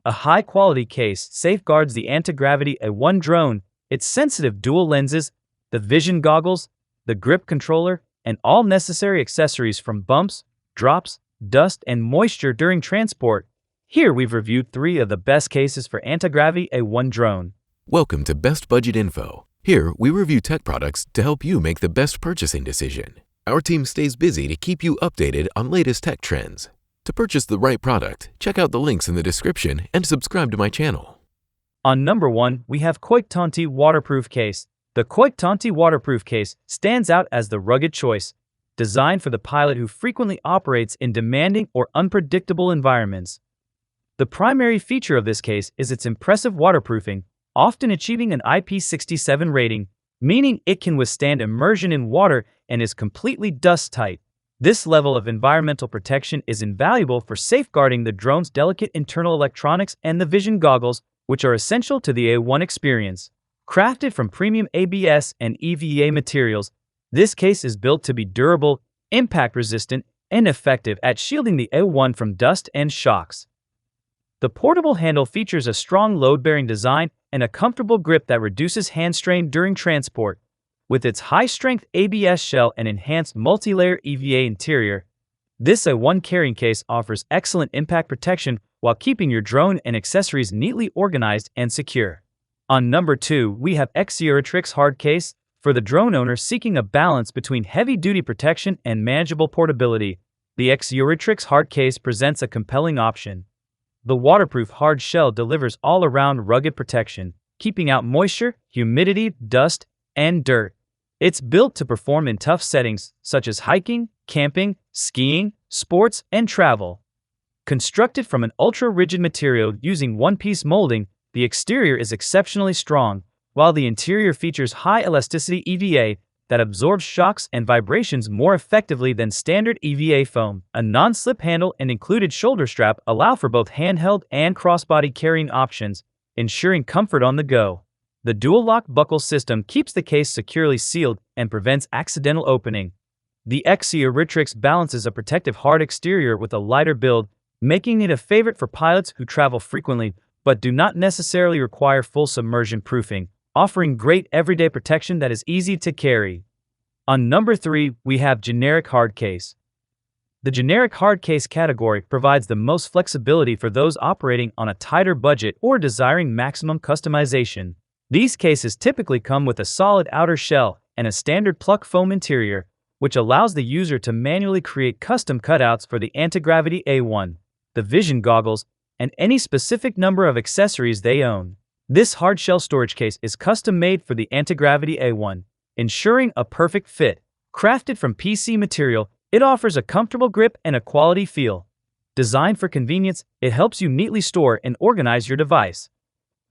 A high-quality case safeguards the Antigravity A1 drone, its sensitive dual lenses, the vision goggles, the grip controller, and all necessary accessories from bumps, drops, dust, and moisture during transport. Here we've reviewed 3 of the best cases for Antigravity A1 drone. Welcome to Best Budget Info. Here we review tech products to help you make the best purchasing decision. Our team stays busy to keep you updated on latest tech trends. To purchase the right product, check out the links in the description and subscribe to my channel. On number 1, we have Coyktonty Waterproof Case. The Coyktonty Waterproof Case stands out as the rugged choice, designed for the pilot who frequently operates in demanding or unpredictable environments. The primary feature of this case is its impressive waterproofing, often achieving an IP67 rating, meaning it can withstand immersion in water and is completely dust-tight. This level of environmental protection is invaluable for safeguarding the drone's delicate internal electronics and the vision goggles, which are essential to the A1 experience. Crafted from premium ABS and EVA materials, this case is built to be durable, impact-resistant, and effective at shielding the A1 from dust and shocks. The portable handle features a strong load-bearing design and a comfortable grip that reduces hand strain during transport. With its high-strength ABS shell and enhanced multi-layer EVA interior, this A1 carrying case offers excellent impact protection while keeping your drone and accessories neatly organized and secure. On number 2, we have XXYORITRIX Hard Case. For the drone owner seeking a balance between heavy-duty protection and manageable portability, the XXYORITRIX Hard Case presents a compelling option. The waterproof hard shell delivers all-around rugged protection, keeping out moisture, humidity, dust, and dirt. It's built to perform in tough settings such as hiking, camping, skiing, sports, and travel. Constructed from an ultra-rigid material using one-piece molding, the exterior is exceptionally strong, while the interior features high-elasticity EVA that absorbs shocks and vibrations more effectively than standard EVA foam. A non-slip handle and included shoulder strap allow for both handheld and crossbody carrying options, ensuring comfort on the go. The dual-lock buckle system keeps the case securely sealed and prevents accidental opening. The XXYORITRIX balances a protective hard exterior with a lighter build, making it a favorite for pilots who travel frequently but do not necessarily require full submersion proofing, offering great everyday protection that is easy to carry. On number 3, we have Generic Hard Case. The generic hard case category provides the most flexibility for those operating on a tighter budget or desiring maximum customization. These cases typically come with a solid outer shell and a standard pluck foam interior, which allows the user to manually create custom cutouts for the Antigravity A1, the vision goggles, and any specific number of accessories they own. This hard-shell storage case is custom-made for the Antigravity A1, ensuring a perfect fit. Crafted from PC material, it offers a comfortable grip and a quality feel. Designed for convenience, it helps you neatly store and organize your device.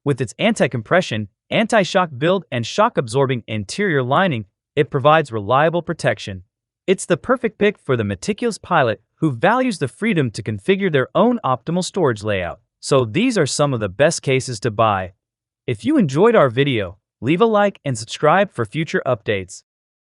With its anti-compression, anti-shock build, and shock-absorbing interior lining, it provides reliable protection. It's the perfect pick for the meticulous pilot who values the freedom to configure their own optimal storage layout. So these are some of the best cases to buy. If you enjoyed our video, leave a like and subscribe for future updates.